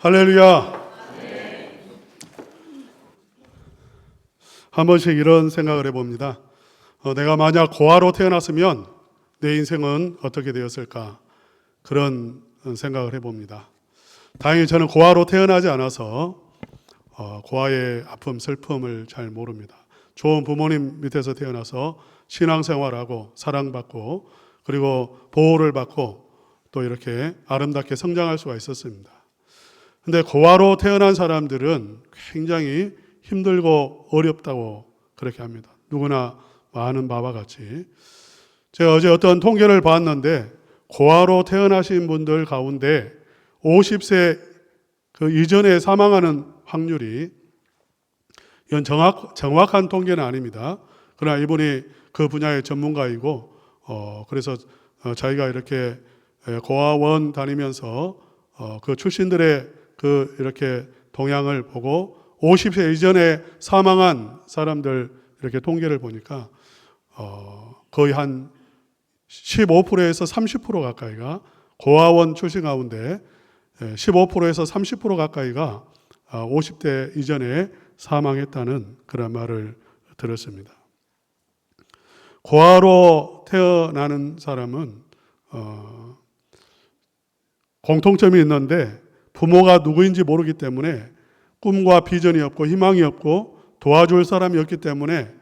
할렐루야. 한 번씩 이런 생각을 해봅니다. 내가 만약 고아로 태어났으면 내 인생은 어떻게 되었을까? 그런 생각을 해봅니다. 다행히 저는 고아로 태어나지 않아서 고아의 아픔, 슬픔을 잘 모릅니다. 좋은 부모님 밑에서 태어나서 신앙생활하고 사랑받고 그리고 보호를 받고 또 이렇게 아름답게 성장할 수가 있었습니다. 근데 고아로 태어난 사람들은 굉장히 힘들고 어렵다고 그렇게 합니다. 누구나 아는 바와 같이. 제가 어제 어떤 통계를 봤는데 고아로 태어나신 분들 가운데 50세 그 이전에 사망하는 확률이, 이건 정확한 통계는 아닙니다. 그러나 이분이 그 분야의 전문가이고 그래서 자기가 이렇게 고아원 다니면서 그 출신들의 그 이렇게 동향을 보고 50세 이전에 사망한 사람들 이렇게 통계를 보니까 거의 한 15%에서 30% 가까이가 고아원 출신 가운데 15%에서 30% 가까이가 50대 이전에 사망했다는 그런 말을 들었습니다. 고아로 태어나는 사람은 공통점이 있는데 부모가 누구인지 모르기 때문에 꿈과 비전이 없고 희망이 없고 도와줄 사람이 없기 때문에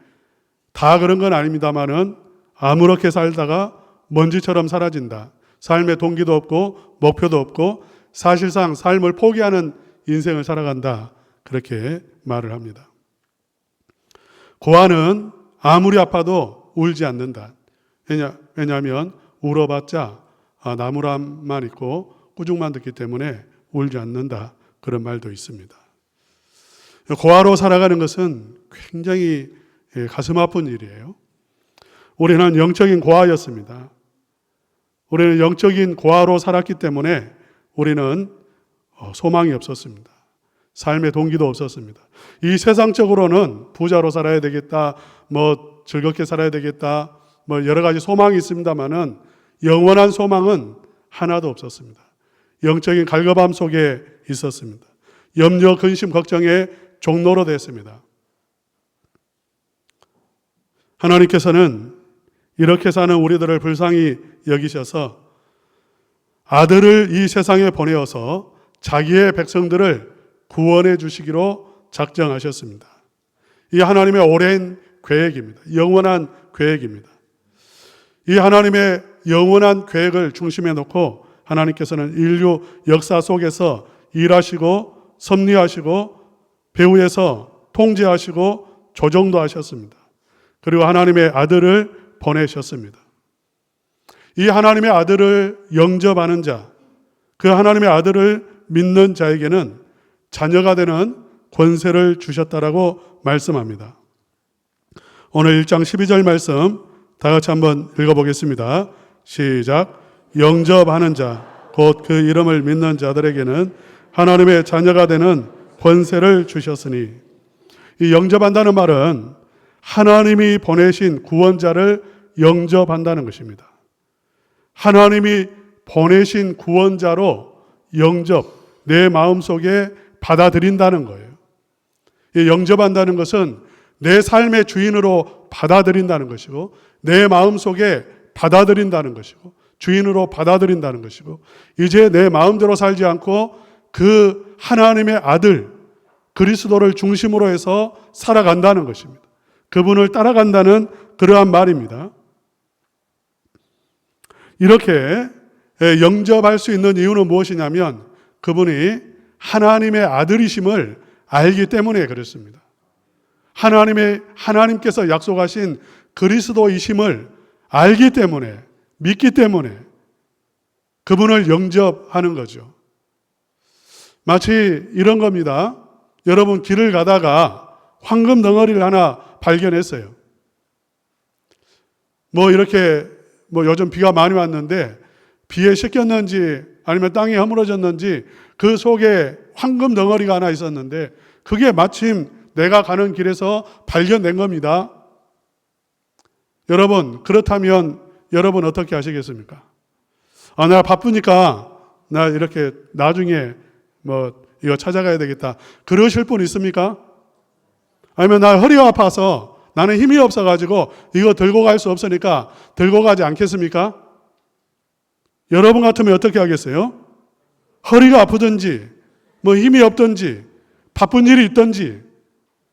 다 그런 건 아닙니다만은 아무렇게 살다가 먼지처럼 사라진다. 삶의 동기도 없고 목표도 없고 사실상 삶을 포기하는 인생을 살아간다. 그렇게 말을 합니다. 고아는 아무리 아파도 울지 않는다. 왜냐하면 울어봤자 나무람만 있고 꾸중만 듣기 때문에 울지 않는다. 그런 말도 있습니다. 고아로 살아가는 것은 굉장히 가슴 아픈 일이에요. 우리는 영적인 고아였습니다. 우리는 영적인 고아로 살았기 때문에 우리는 소망이 없었습니다. 삶의 동기도 없었습니다. 이 세상적으로는 부자로 살아야 되겠다, 즐겁게 살아야 되겠다, 여러 가지 소망이 있습니다만은 영원한 소망은 하나도 없었습니다. 영적인 갈급함 속에 있었습니다. 염려, 근심, 걱정의 종로로 됐습니다. 하나님께서는 이렇게 사는 우리들을 불쌍히 여기셔서 아들을 이 세상에 보내어서 자기의 백성들을 구원해 주시기로 작정하셨습니다. 이 하나님의 오랜 계획입니다. 영원한 계획입니다. 이 하나님의 영원한 계획을 중심에 놓고 하나님께서는 인류 역사 속에서 일하시고 섭리하시고 배후에서 통제하시고 조정도 하셨습니다. 그리고 하나님의 아들을 보내셨습니다. 이 하나님의 아들을 영접하는 자, 그 하나님의 아들을 믿는 자에게는 자녀가 되는 권세를 주셨다라고 말씀합니다. 오늘 1장 12절 말씀 다 같이 한번 읽어보겠습니다. 시작. 영접하는 자, 곧 그 이름을 믿는 자들에게는 하나님의 자녀가 되는 권세를 주셨으니, 이 영접한다는 말은 하나님이 보내신 구원자를 영접한다는 것입니다. 하나님이 보내신 구원자로 내 마음속에 받아들인다는 거예요. 이 영접한다는 것은 내 삶의 주인으로 받아들인다는 것이고 내 마음속에 받아들인다는 것이고 주인으로 받아들인다는 것이고 이제 내 마음대로 살지 않고 그 하나님의 아들 그리스도를 중심으로 해서 살아간다는 것입니다. 그분을 따라간다는 그러한 말입니다. 이렇게 영접할 수 있는 이유는 무엇이냐면 그분이 하나님의 아들이심을 알기 때문에 그렇습니다. 하나님께서 약속하신 그리스도이심을 알기 때문에, 믿기 때문에 그분을 영접하는 거죠. 마치 이런 겁니다. 여러분 길을 가다가 황금 덩어리를 하나 발견했어요. 이렇게 요즘 비가 많이 왔는데 비에 씻겼는지 아니면 땅이 허물어졌는지 그 속에 황금 덩어리가 하나 있었는데 그게 마침 내가 가는 길에서 발견된 겁니다. 여러분, 그렇다면 여러분 어떻게 하시겠습니까? 내가 바쁘니까 나 이렇게 나중에 이거 찾아가야 되겠다. 그러실 분 있습니까? 아니면 나 허리가 아파서 나는 힘이 없어가지고 이거 들고 갈 수 없으니까 들고 가지 않겠습니까? 여러분 같으면 어떻게 하겠어요? 허리가 아프든지 뭐 힘이 없든지 바쁜 일이 있든지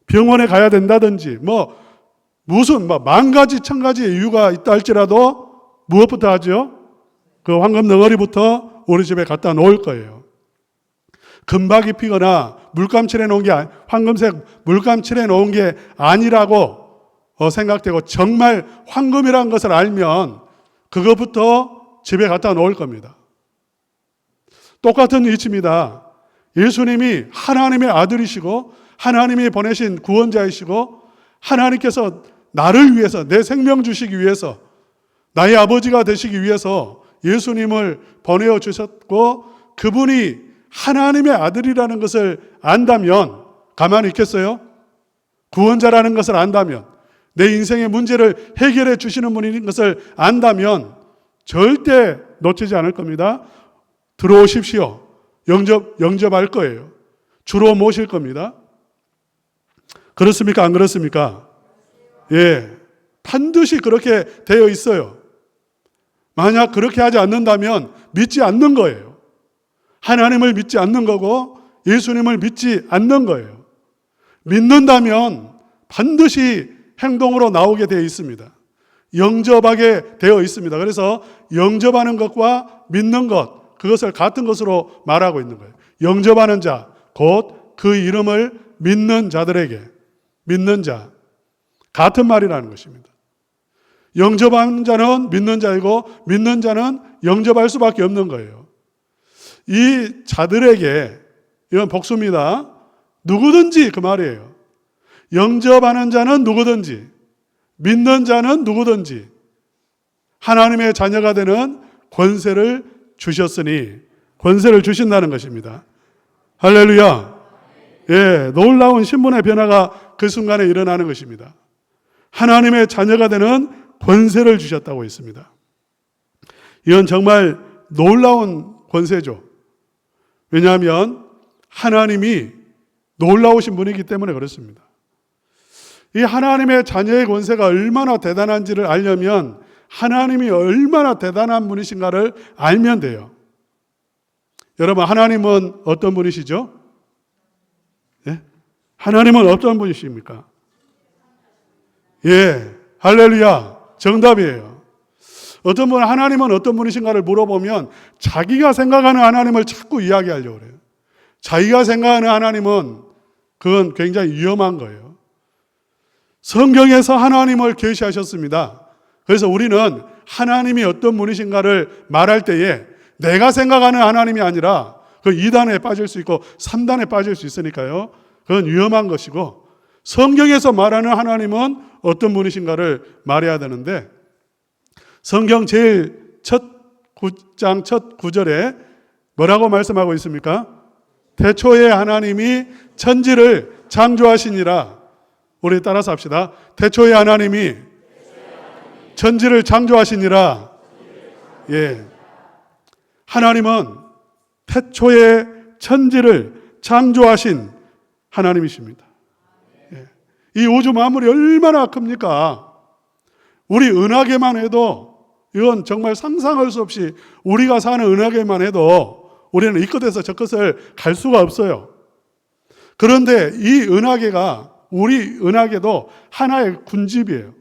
병원에 가야 된다든지 무슨 만 가지 천 가지 이유가 있다 할지라도 무엇부터 하죠? 그 황금 덩어리부터 우리 집에 갖다 놓을 거예요. 금박이 피거나 물감 칠해 놓은 게 황금색 물감 칠해 놓은 게 아니라고 생각되고 정말 황금이라는 것을 알면 그것부터 집에 갖다 놓을 겁니다. 똑같은 이치입니다. 예수님이 하나님의 아들이시고 하나님이 보내신 구원자이시고 하나님께서 나를 위해서 내 생명 주시기 위해서 나의 아버지가 되시기 위해서 예수님을 보내어 주셨고 그분이 하나님의 아들이라는 것을 안다면 가만히 있겠어요? 구원자라는 것을 안다면 내 인생의 문제를 해결해 주시는 분인 것을 안다면 절대 놓치지 않을 겁니다. 들어오십시오. 영접할 거예요. 주로 모실 겁니다. 그렇습니까? 안 그렇습니까? 예. 반드시 그렇게 되어 있어요. 만약 그렇게 하지 않는다면 믿지 않는 거예요. 하나님을 믿지 않는 거고 예수님을 믿지 않는 거예요. 믿는다면 반드시 행동으로 나오게 되어 있습니다. 영접하게 되어 있습니다. 그래서 영접하는 것과 믿는 것, 그것을 같은 것으로 말하고 있는 거예요. 영접하는 자, 곧 그 이름을 믿는 자들에게, 믿는 자, 같은 말이라는 것입니다. 영접하는 자는 믿는 자이고 믿는 자는 영접할 수밖에 없는 거예요. 이 자들에게, 이건 복수입니다. 누구든지 그 말이에요. 영접하는 자는 누구든지, 믿는 자는 누구든지 하나님의 자녀가 되는 권세를 주셨으니, 권세를 주신다는 것입니다. 할렐루야. 예, 놀라운 신분의 변화가 그 순간에 일어나는 것입니다. 하나님의 자녀가 되는 권세를 주셨다고 했습니다. 이건 정말 놀라운 권세죠. 왜냐하면 하나님이 놀라우신 분이기 때문에 그렇습니다. 이 하나님의 자녀의 권세가 얼마나 대단한지를 알려면 하나님이 얼마나 대단한 분이신가를 알면 돼요. 여러분, 하나님은 어떤 분이시죠? 예? 하나님은 어떤 분이십니까? 예, 할렐루야, 정답이에요. 어떤 분은 하나님은 어떤 분이신가를 물어보면 자기가 생각하는 하나님을 자꾸 이야기하려고 그래요. 자기가 생각하는 하나님은 그건 굉장히 위험한 거예요. 성경에서 하나님을 계시하셨습니다. 그래서 우리는 하나님이 어떤 분이신가를 말할 때에 내가 생각하는 하나님이 아니라 그 2단에 빠질 수 있고 3단에 빠질 수 있으니까요. 그건 위험한 것이고 성경에서 말하는 하나님은 어떤 분이신가를 말해야 되는데 성경 제일 첫 9장 첫 9절에 뭐라고 말씀하고 있습니까? 태초에 하나님이 천지를 창조하시니라. 우리 따라서 합시다. 태초에 하나님이 천지를 창조하시니라. 예. 하나님은 태초에 천지를 창조하신 하나님이십니다. 예. 이 우주 만물이 얼마나 큽니까? 우리 은하계만 해도 이건 정말 상상할 수 없이 우리가 사는 은하계만 해도 우리는 이 끝에서 저 끝을 갈 수가 없어요. 그런데 이 은하계가 우리 은하계도 하나의 군집이에요.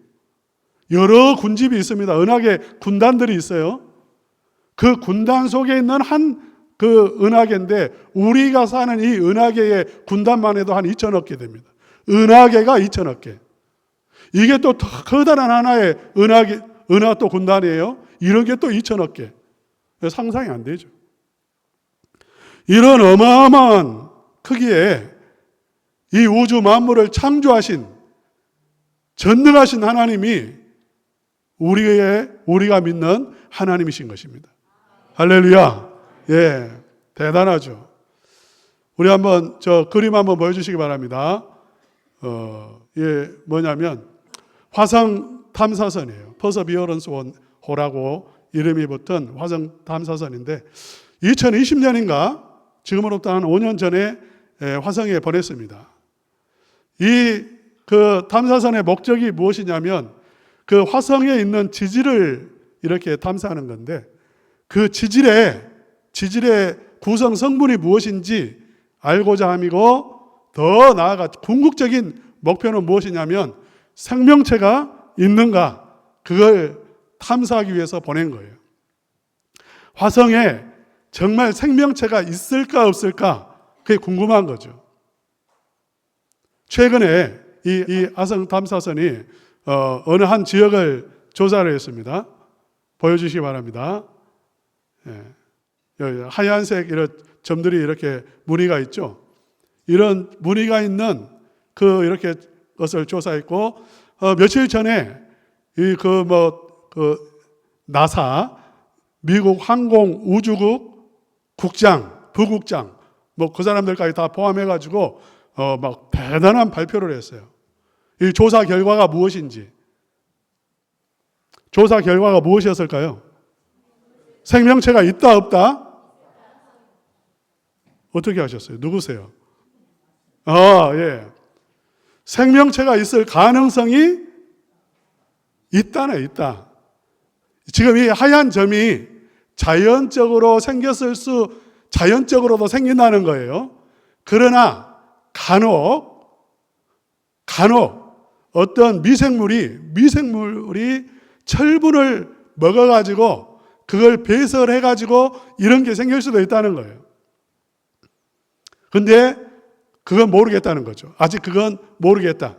여러 군집이 있습니다. 은하계 군단들이 있어요. 그 군단 속에 있는 한 그 은하계인데 우리가 사는 이 은하계의 군단만 해도 한 2천억 개 됩니다. 은하계가 2천억 개. 이게 또 커다란 하나의 은하 또 군단이에요. 이런 게 또 2천억 개. 상상이 안 되죠. 이런 어마어마한 크기에 이 우주 만물을 창조하신 전능하신 하나님이 우리가 믿는 하나님이신 것입니다. 할렐루야. 예, 대단하죠. 우리 한번 저 그림 한번 보여주시기 바랍니다. 예, 뭐냐면 화성 탐사선이에요. 퍼서비어런스 1호라고 이름이 붙은 화성 탐사선인데 2020년인가 지금으로부터 한 5년 전에 화성에 보냈습니다. 그 탐사선의 목적이 무엇이냐면 그 화성에 있는 지질을 이렇게 탐사하는 건데 그 지질의 구성 성분이 무엇인지 알고자 함이고 더 나아가 궁극적인 목표는 무엇이냐면 생명체가 있는가 그걸 탐사하기 위해서 보낸 거예요. 화성에 정말 생명체가 있을까 없을까 그게 궁금한 거죠. 최근에 이 화성 탐사선이 어느 한 지역을 조사를 했습니다. 보여주시기 바랍니다. 하얀색 이런 점들이 이렇게 무늬가 있죠. 이런 무늬가 있는 이렇게 것을 조사했고 며칠 전에 나사 미국 항공우주국 국장, 부국장 그 사람들까지 다 포함해가지고 막 대단한 발표를 했어요. 이 조사 결과가 무엇인지. 조사 결과가 무엇이었을까요? 생명체가 있다 없다? 어떻게 하셨어요? 누구세요? 예. 생명체가 있을 가능성이 있다네, 있다. 지금 이 하얀 점이 자연적으로도 생긴다는 거예요. 그러나 간혹 어떤 미생물이 철분을 먹어가지고 그걸 배설해가지고 이런 게 생길 수도 있다는 거예요. 근데 그건 모르겠다는 거죠. 아직 그건 모르겠다.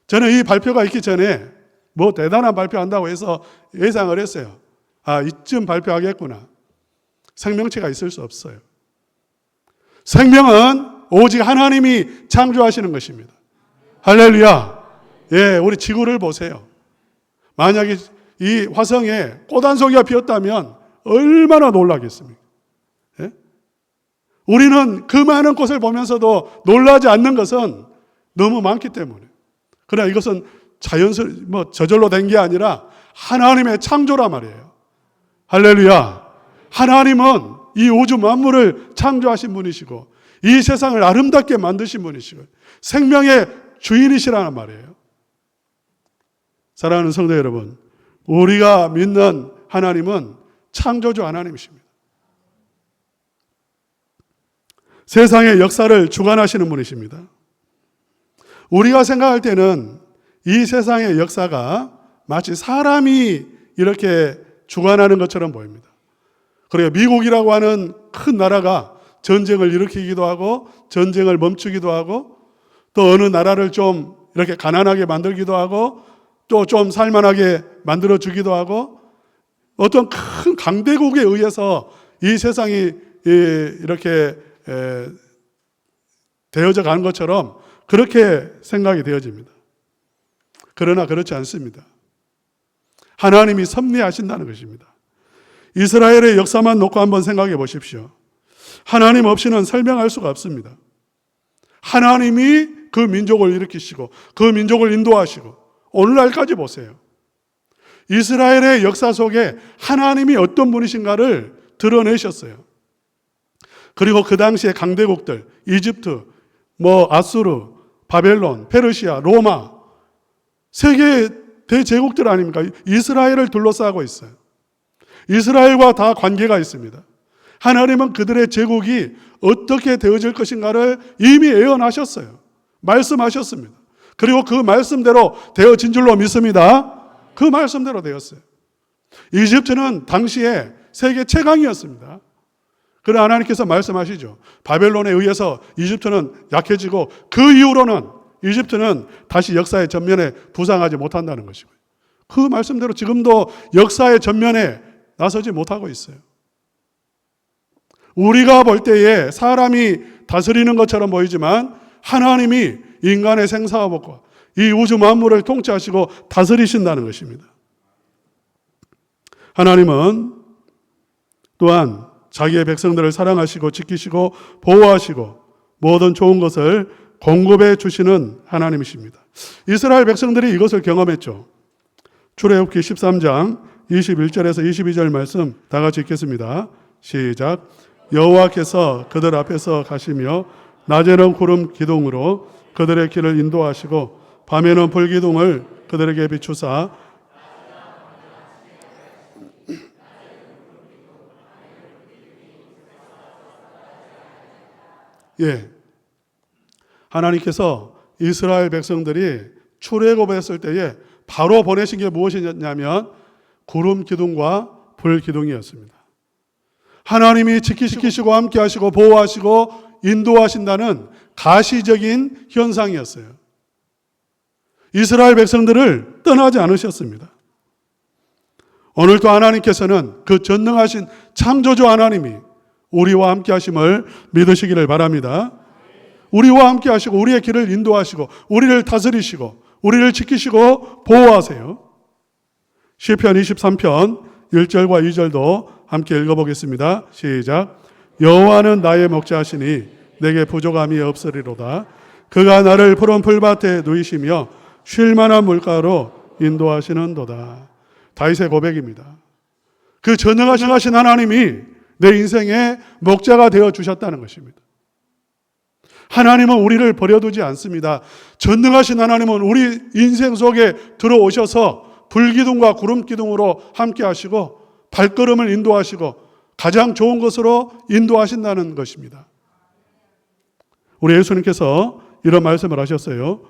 저는 이 발표가 있기 전에 대단한 발표한다고 해서 예상을 했어요. 이쯤 발표하겠구나. 생명체가 있을 수 없어요. 생명은 오직 하나님이 창조하시는 것입니다. 할렐루야. 예, 우리 지구를 보세요. 만약에 이 화성에 꽃 한 송이가 피었다면 얼마나 놀라겠습니까? 예? 우리는 그 많은 꽃을 보면서도 놀라지 않는 것은 너무 많기 때문에. 그러나 이것은 저절로 된 게 아니라 하나님의 창조란 말이에요. 할렐루야. 하나님은 이 우주 만물을 창조하신 분이시고 이 세상을 아름답게 만드신 분이시고 생명의 주인이시라는 말이에요. 사랑하는 성도 여러분, 우리가 믿는 하나님은 창조주 하나님이십니다. 세상의 역사를 주관하시는 분이십니다. 우리가 생각할 때는 이 세상의 역사가 마치 사람이 이렇게 주관하는 것처럼 보입니다. 그리고 미국이라고 하는 큰 나라가 전쟁을 일으키기도 하고 전쟁을 멈추기도 하고 또 어느 나라를 좀 이렇게 가난하게 만들기도 하고 또 좀 살만하게 만들어주기도 하고 어떤 큰 강대국에 의해서 이 세상이 이렇게 되어져 가는 것처럼 그렇게 생각이 되어집니다. 그러나 그렇지 않습니다. 하나님이 섭리하신다는 것입니다. 이스라엘의 역사만 놓고 한번 생각해 보십시오. 하나님 없이는 설명할 수가 없습니다. 하나님이 그 민족을 일으키시고 그 민족을 인도하시고 오늘날까지 보세요. 이스라엘의 역사 속에 하나님이 어떤 분이신가를 드러내셨어요. 그리고 그 당시의 강대국들, 이집트, 아수르, 바벨론, 페르시아, 로마, 세계 대제국들 아닙니까? 이스라엘을 둘러싸고 있어요. 이스라엘과 다 관계가 있습니다. 하나님은 그들의 제국이 어떻게 되어질 것인가를 이미 예언하셨어요. 말씀하셨습니다. 그리고 그 말씀대로 되어진 줄로 믿습니다. 그 말씀대로 되었어요. 이집트는 당시에 세계 최강이었습니다. 그러나 하나님께서 말씀하시죠. 바벨론에 의해서 이집트는 약해지고 그 이후로는 이집트는 다시 역사의 전면에 부상하지 못한다는 것이고요. 그 말씀대로 지금도 역사의 전면에 나서지 못하고 있어요. 우리가 볼 때에 사람이 다스리는 것처럼 보이지만 하나님이 인간의 생사화복과 이 우주 만물을 통치하시고 다스리신다는 것입니다. 하나님은 또한 자기의 백성들을 사랑하시고 지키시고 보호하시고 모든 좋은 것을 공급해 주시는 하나님이십니다. 이스라엘 백성들이 이것을 경험했죠. 출애굽기 13장 21절에서 22절 말씀 다 같이 읽겠습니다. 시작. 여호와께서 그들 앞에서 가시며 낮에는 구름 기둥으로 그들의 길을 인도하시고 밤에는 불 기둥을 그들에게 비추사 하나님께서 이스라엘 백성들이 출애굽했을 때에 바로 보내신 게 무엇이냐면 구름 기둥과 불 기둥이었습니다. 하나님이 지키시고 함께 하시고 보호하시고 인도하신다는 가시적인 현상이었어요. 이스라엘 백성들을 떠나지 않으셨습니다. 오늘도 하나님께서는 그 전능하신 창조주 하나님이 우리와 함께 하심을 믿으시기를 바랍니다. 우리와 함께 하시고 우리의 길을 인도하시고 우리를 다스리시고 우리를 지키시고 보호하세요. 시편 23편 1절과 2절도 함께 읽어보겠습니다. 시작. 여호와는 나의 목자시니 내게 부족함이 없으리로다. 그가 나를 푸른 풀밭에 누이시며 쉴 만한 물가로 인도하시는도다. 다윗의 고백입니다. 그 전능하신 하나님이 내 인생의 목자가 되어 주셨다는 것입니다. 하나님은 우리를 버려두지 않습니다. 전능하신 하나님은 우리 인생 속에 들어오셔서 불기둥과 구름기둥으로 함께 하시고 발걸음을 인도하시고 가장 좋은 것으로 인도하신다는 것입니다. 우리 예수님께서 이런 말씀을 하셨어요.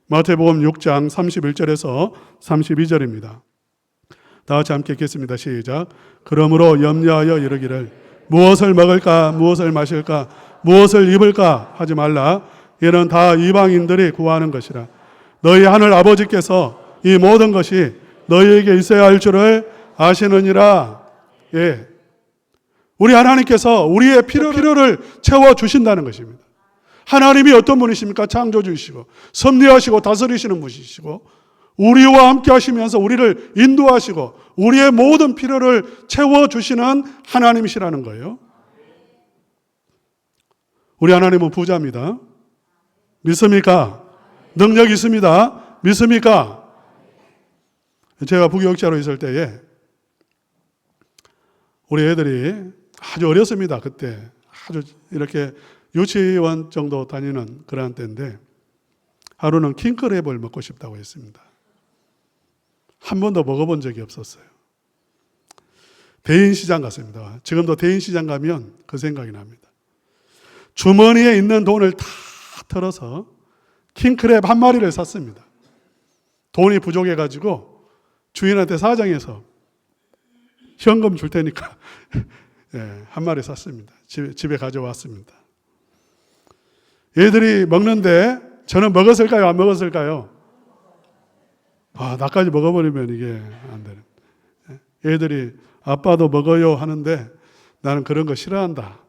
마태복음 6장 31절에서 32절입니다. 다 같이 함께 읽겠습니다. 시작. 그러므로 염려하여 이르기를 무엇을 먹을까 무엇을 마실까 무엇을 입을까 하지 말라. 이는 다 이방인들이 구하는 것이라. 너희 하늘 아버지께서 이 모든 것이 너희에게 있어야 할 줄을 아시느니라. 우리 하나님께서 우리의 필요를 채워주신다는 것입니다. 하나님이 어떤 분이십니까? 창조주이시고 섭리하시고 다스리시는 분이시고 우리와 함께 하시면서 우리를 인도하시고 우리의 모든 필요를 채워주시는 하나님이시라는 거예요. 우리 하나님은 부자입니다. 믿습니까? 능력 있습니다. 믿습니까? 제가 부교육자로 있을 때에 우리 애들이 아주 어렸습니다. 그때 아주 이렇게 유치원 정도 다니는 그런 때인데 하루는 킹크랩을 먹고 싶다고 했습니다. 한 번도 먹어본 적이 없었어요. 대인시장 갔습니다. 지금도 대인시장 가면 그 생각이 납니다. 주머니에 있는 돈을 다 털어서 킹크랩 한 마리를 샀습니다. 돈이 부족해가지고 주인한테 사정해서 현금 줄 테니까 한 마리 샀습니다. 집에 가져왔습니다. 얘들이 먹는데 저는 먹었을까요? 안 먹었을까요? 나까지 먹어버리면 이게 안 되는. 얘들이 아빠도 먹어요 하는데 나는 그런 거 싫어한다.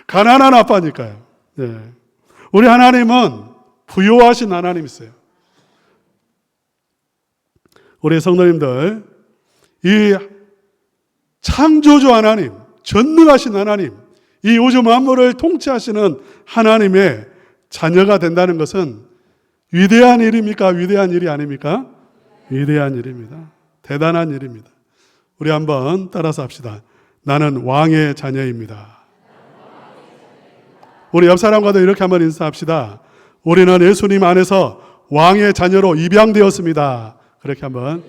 가난한 아빠니까요. 우리 하나님은 부유하신 하나님이세요. 우리 성도님들, 이 창조주 하나님, 전능하신 하나님, 이 우주 만물을 통치하시는 하나님의 자녀가 된다는 것은 위대한 일입니까? 위대한 일이 아닙니까? 위대한 일입니다. 대단한 일입니다. 우리 한번 따라서 합시다. 나는 왕의 자녀입니다. 우리 옆 사람과도 이렇게 한번 인사합시다. 우리는 예수님 안에서 왕의 자녀로 입양되었습니다. 그렇게 한번.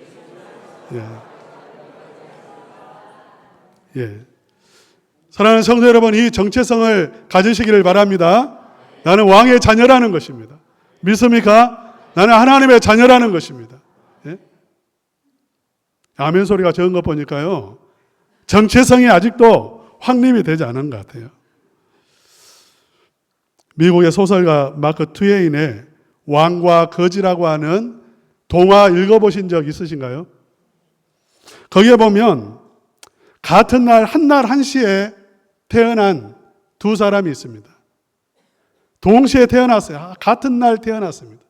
사랑하는 성도 여러분, 이 정체성을 가지시기를 바랍니다. 나는 왕의 자녀라는 것입니다. 믿습니까? 나는 하나님의 자녀라는 것입니다. 아멘 소리가 적은 것 보니까요, 정체성이 아직도 확립이 되지 않은 것 같아요. 미국의 소설가 마크 트웨인의 왕과 거지라고 하는 동화 읽어보신 적 있으신가요? 거기에 보면 같은 날 한시에 태어난 두 사람이 있습니다. 동시에 태어났어요. 같은 날 태어났습니다.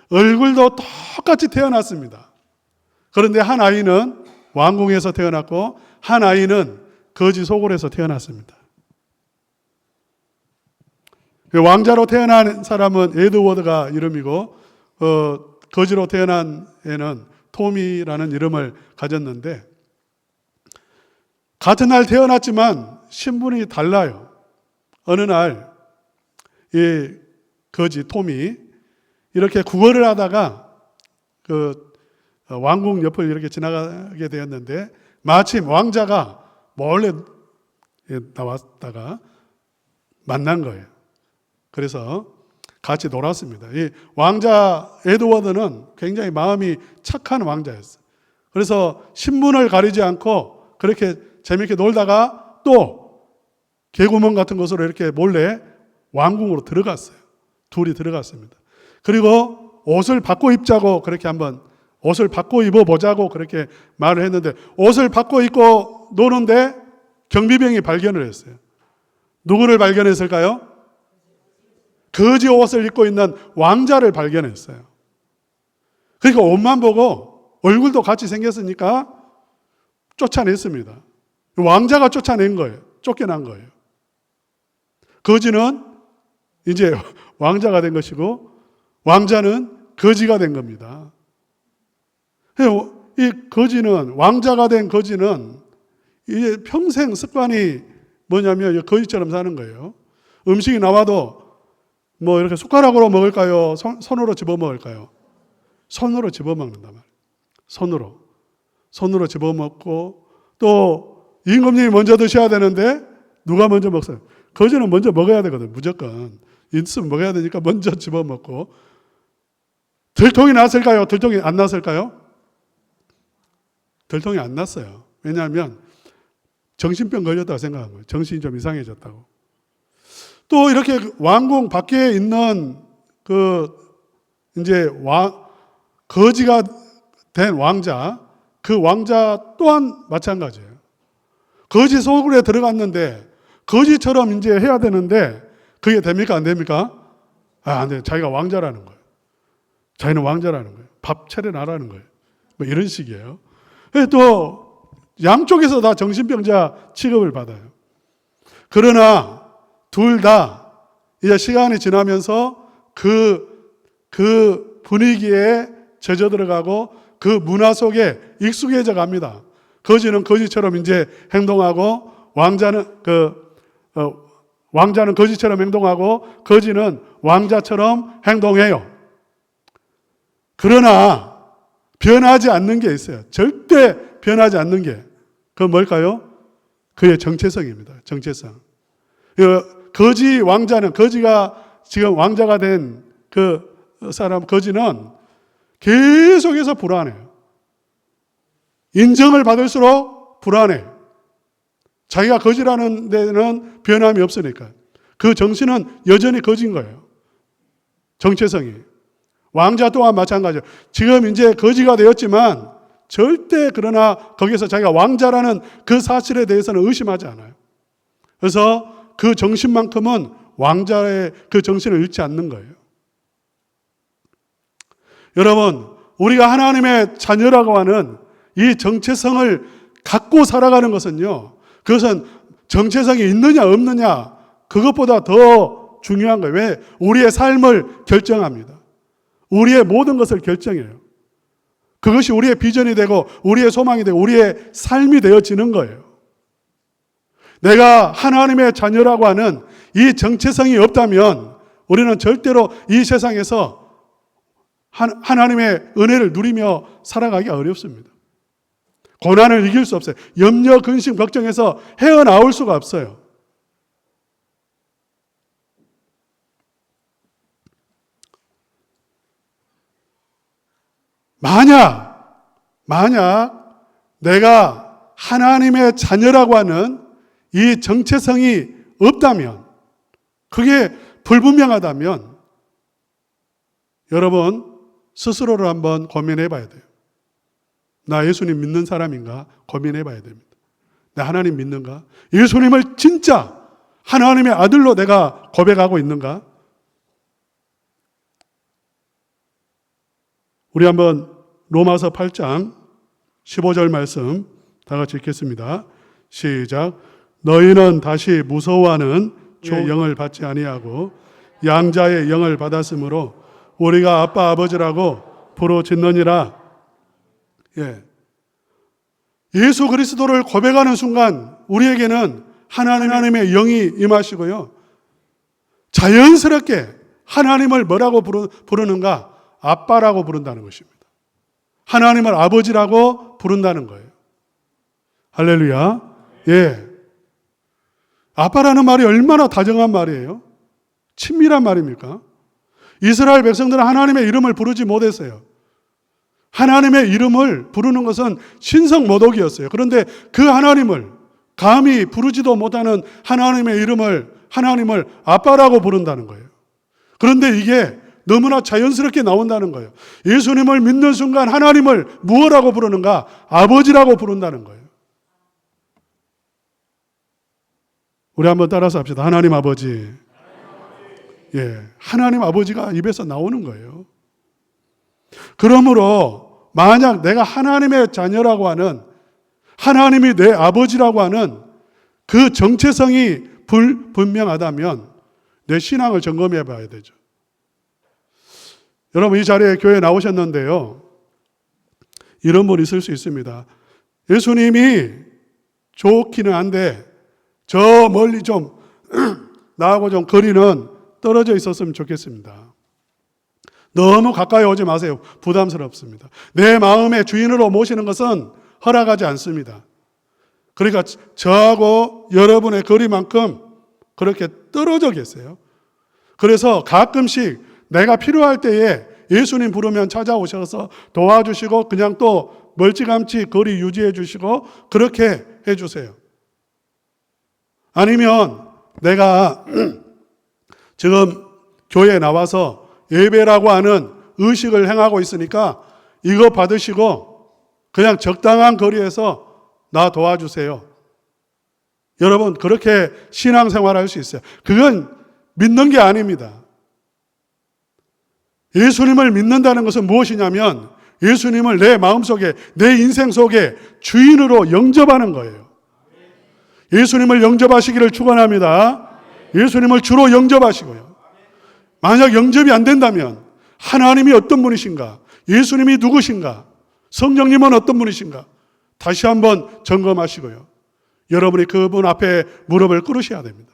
얼굴도 똑같이 태어났습니다. 그런데 한 아이는 왕궁에서 태어났고 한 아이는 거지 소굴에서 태어났습니다. 왕자로 태어난 사람은 에드워드가 이름이고 거지로 태어난 애는 톰이라는 이름을 가졌는데 같은 날 태어났지만 신분이 달라요. 어느 날 이 거지 톰이 이렇게 구걸을 하다가 그 왕궁 옆을 이렇게 지나가게 되었는데 마침 왕자가 몰래 나왔다가 만난 거예요. 그래서 같이 놀았습니다. 이 왕자 에드워드는 굉장히 마음이 착한 왕자였어요. 그래서 신분을 가리지 않고 그렇게 재밌게 놀다가 또 개구멍 같은 곳으로 이렇게 몰래 왕궁으로 들어갔어요. 둘이 들어갔습니다. 그리고 옷을 바꿔 입자고 그렇게 한번 옷을 바꿔 입어보자고 그렇게 말을 했는데 옷을 바꿔 입고 노는데 경비병이 발견을 했어요. 누구를 발견했을까요? 거지 옷을 입고 있는 왕자를 발견했어요. 그러니까 옷만 보고 얼굴도 같이 생겼으니까 쫓아냈습니다. 왕자가 쫓아낸 거예요. 쫓겨난 거예요. 거지는 이제 왕자가 된 것이고 왕자는 거지가 된 겁니다. 이 거지는 왕자가 된 거지는 이게 평생 습관이 뭐냐면 거지처럼 사는 거예요. 음식이 나와도 뭐 이렇게 숟가락으로 먹을까요? 손으로 집어 먹을까요? 손으로 집어 먹는단 말이에요. 손으로 집어 먹고 또 임금님이 먼저 드셔야 되는데 누가 먼저 먹어요? 거지는 먼저 먹어야 되거든. 무조건 있으면 먹어야 되니까 먼저 집어 먹고. 들통이 났을까요? 들통이 안 났을까요? 들통이 안 났어요. 왜냐하면 정신병 걸렸다고 생각한 거예요. 정신이 좀 이상해졌다고. 또 이렇게 왕궁 밖에 있는 이제 거지가 된 왕자, 그 왕자 또한 마찬가지예요. 거지 속으로 들어갔는데 거지처럼 이제 해야 되는데 그게 됩니까? 안 됩니까? 안 돼요. 자기가 왕자라는 거예요. 자기는 왕자라는 거예요. 밥 차려놔라는 거예요. 뭐 이런 식이에요. 또 양쪽에서 다 정신병자 취급을 받아요. 그러나 둘 다 이제 시간이 지나면서 그 분위기에 젖어 들어가고 그 문화 속에 익숙해져 갑니다. 거지는 거지처럼 이제 행동하고 왕자는 거지처럼 행동하고 거지는 왕자처럼 행동해요. 그러나 변하지 않는 게 있어요. 절대 변하지 않는 게. 그건 뭘까요? 그의 정체성입니다. 정체성. 거지 왕자는, 거지가 지금 왕자가 된 그 사람, 거지는 계속해서 불안해요. 인정을 받을수록 불안해. 자기가 거지라는 데는 변함이 없으니까. 그 정신은 여전히 거지인 거예요. 정체성이. 왕자 또한 마찬가지예요. 지금 이제 거지가 되었지만 절대 그러나 거기서 자기가 왕자라는 그 사실에 대해서는 의심하지 않아요. 그래서 그 정신만큼은 왕자의 그 정신을 잃지 않는 거예요. 여러분, 우리가 하나님의 자녀라고 하는 이 정체성을 갖고 살아가는 것은요, 그것은 정체성이 있느냐 없느냐 그것보다 더 중요한 거예요. 왜? 우리의 삶을 결정합니다. 우리의 모든 것을 결정해요. 그것이 우리의 비전이 되고 우리의 소망이 되고 우리의 삶이 되어지는 거예요. 내가 하나님의 자녀라고 하는 이 정체성이 없다면 우리는 절대로 이 세상에서 하나님의 은혜를 누리며 살아가기 어렵습니다. 고난을 이길 수 없어요. 염려, 근심, 걱정에서 헤어나올 수가 없어요. 만약 내가 하나님의 자녀라고 하는 이 정체성이 없다면, 그게 불분명하다면 여러분 스스로를 한번 고민해 봐야 돼요. 나 예수님 믿는 사람인가 고민해 봐야 됩니다. 나 하나님 믿는가? 예수님을 진짜 하나님의 아들로 내가 고백하고 있는가? 우리 한번 로마서 8장 15절 말씀 다 같이 읽겠습니다. 시작. 너희는 다시 무서워하는 주의 영을 받지 아니하고 양자의 영을 받았으므로 우리가 아빠 아버지라고 부르짖느니라. 예. 예수 그리스도를 고백하는 순간 우리에게는 하나님의 영이 임하시고요. 자연스럽게 하나님을 뭐라고 부르는가? 아빠라고 부른다는 것입니다. 하나님을 아버지라고 부른다는 거예요. 할렐루야. 예. 아빠라는 말이 얼마나 다정한 말이에요. 친밀한 말입니까? 이스라엘 백성들은 하나님의 이름을 부르지 못했어요. 하나님의 이름을 부르는 것은 신성모독이었어요. 그런데 그 하나님을 감히 부르지도 못하는 하나님을 아빠라고 부른다는 거예요. 그런데 이게 너무나 자연스럽게 나온다는 거예요. 예수님을 믿는 순간 하나님을 무엇라고 부르는가? 아버지라고 부른다는 거예요. 우리 한번 따라서 합시다. 하나님 아버지. 예, 하나님 아버지가 입에서 나오는 거예요. 그러므로 만약 내가 하나님의 자녀라고 하는, 하나님이 내 아버지라고 하는 그 정체성이 불분명하다면 내 신앙을 점검해 봐야 되죠. 여러분, 이 자리에 교회에 나오셨는데요, 이런 분 있을 수 있습니다. 예수님이 좋기는 한데 저 멀리 좀 나하고 좀 거리는 떨어져 있었으면 좋겠습니다. 너무 가까이 오지 마세요. 부담스럽습니다. 내 마음의 주인으로 모시는 것은 허락하지 않습니다. 그러니까 저하고 여러분의 거리만큼 그렇게 떨어져 계세요. 그래서 가끔씩 내가 필요할 때에 예수님 부르면 찾아오셔서 도와주시고 그냥 또 멀찌감치 거리 유지해 주시고 그렇게 해 주세요. 아니면 내가 지금 교회에 나와서 예배라고 하는 의식을 행하고 있으니까 이거 받으시고 그냥 적당한 거리에서 나 도와주세요. 여러분, 그렇게 신앙생활 할 수 있어요. 그건 믿는 게 아닙니다. 예수님을 믿는다는 것은 무엇이냐면 예수님을 내 마음속에, 내 인생 속에 주인으로 영접하는 거예요. 예수님을 영접하시기를 축원합니다. 예수님을 주로 영접하시고요. 만약 영접이 안 된다면 하나님이 어떤 분이신가? 예수님이 누구신가? 성령님은 어떤 분이신가? 다시 한번 점검하시고요. 여러분이 그분 앞에 무릎을 꿇으셔야 됩니다.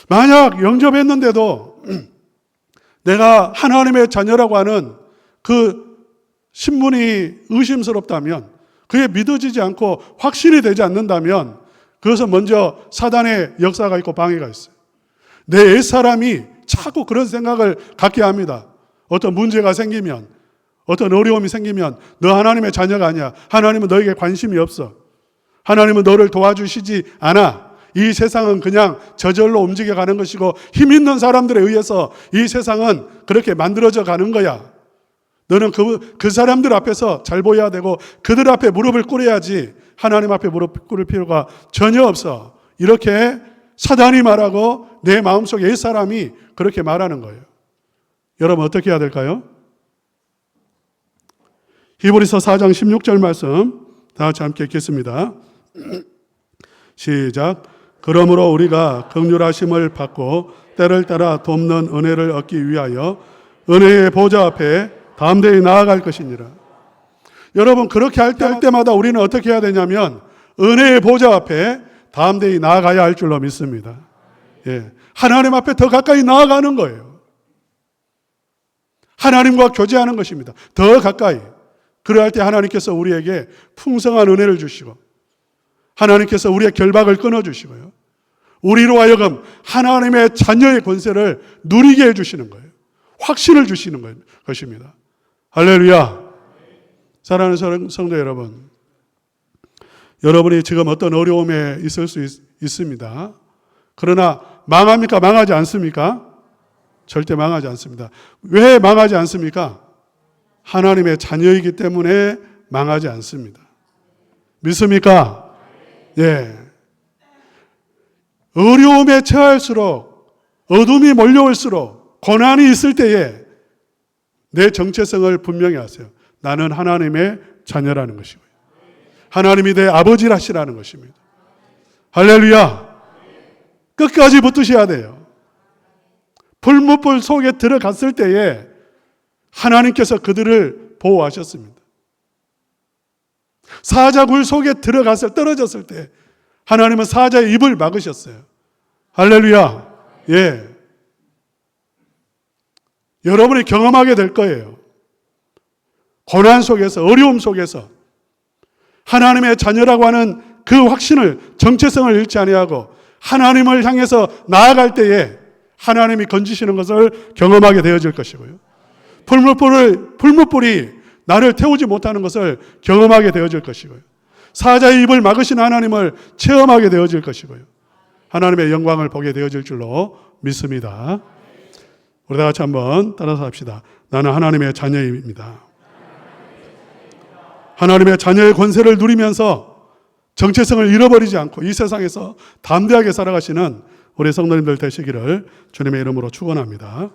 만약 영접했는데도 내가 하나님의 자녀라고 하는 그 신분이 의심스럽다면, 그게 믿어지지 않고 확신이 되지 않는다면 그것은 먼저 사단의 역사가 있고 방해가 있어요. 내 옛사람이 자꾸 그런 생각을 갖게 합니다. 어떤 문제가 생기면, 어떤 어려움이 생기면 너 하나님의 자녀가 아니야. 하나님은 너에게 관심이 없어. 하나님은 너를 도와주시지 않아. 이 세상은 그냥 저절로 움직여가는 것이고 힘 있는 사람들에 의해서 이 세상은 그렇게 만들어져 가는 거야. 너는 그 사람들 앞에서 잘 보여야 되고 그들 앞에 무릎을 꿇어야지 하나님 앞에 무릎 꿇을 필요가 전혀 없어. 이렇게 사단이 말하고 내 마음속에 옛사람이 그렇게 말하는 거예요. 여러분, 어떻게 해야 될까요? 히브리서 4장 16절 말씀 다 같이 함께 읽겠습니다. 시작. 그러므로 우리가 긍휼하심을 받고 때를 따라 돕는 은혜를 얻기 위하여 은혜의 보좌 앞에 담대히 나아갈 것이니라. 여러분, 그렇게 할 때마다 우리는 어떻게 해야 되냐면 은혜의 보좌 앞에 담대히 나아가야 할 줄로 믿습니다. 예, 하나님 앞에 더 가까이 나아가는 거예요. 하나님과 교제하는 것입니다. 더 가까이. 그러할 때 하나님께서 우리에게 풍성한 은혜를 주시고 하나님께서 우리의 결박을 끊어주시고요. 우리로 하여금 하나님의 자녀의 권세를 누리게 해주시는 거예요. 확신을 주시는 것입니다. 할렐루야. 사랑하는 성도 여러분, 여러분이 지금 어떤 어려움에 있을 수 있습니다. 그러나 망합니까? 망하지 않습니까? 절대 망하지 않습니다. 왜 망하지 않습니까? 하나님의 자녀이기 때문에 망하지 않습니다. 믿습니까? 예. 어려움에 처할수록, 어둠이 몰려올수록, 고난이 있을 때에 내 정체성을 분명히 하세요. 나는 하나님의 자녀라는 것이고요. 하나님이 내 아버지라시라는 것입니다. 할렐루야. 끝까지 붙으셔야 돼요. 풀무불 속에 들어갔을 때에 하나님께서 그들을 보호하셨습니다. 사자굴 속에 떨어졌을 때 하나님은 사자의 입을 막으셨어요. 할렐루야. 예. 여러분이 경험하게 될 거예요. 고난 속에서, 어려움 속에서 하나님의 자녀라고 하는 그 확신을, 정체성을 잃지 아니하고 하나님을 향해서 나아갈 때에 하나님이 건지시는 것을 경험하게 되어질 것이고요. 풀무불이 나를 태우지 못하는 것을 경험하게 되어질 것이고요. 사자의 입을 막으신 하나님을 체험하게 되어질 것이고요. 하나님의 영광을 보게 되어질 줄로 믿습니다. 우리 다 같이 한번 따라서 합시다. 나는 하나님의 자녀입니다. 하나님의 자녀의 권세를 누리면서 정체성을 잃어버리지 않고 이 세상에서 담대하게 살아가시는 우리 성도님들 되시기를 주님의 이름으로 축원합니다.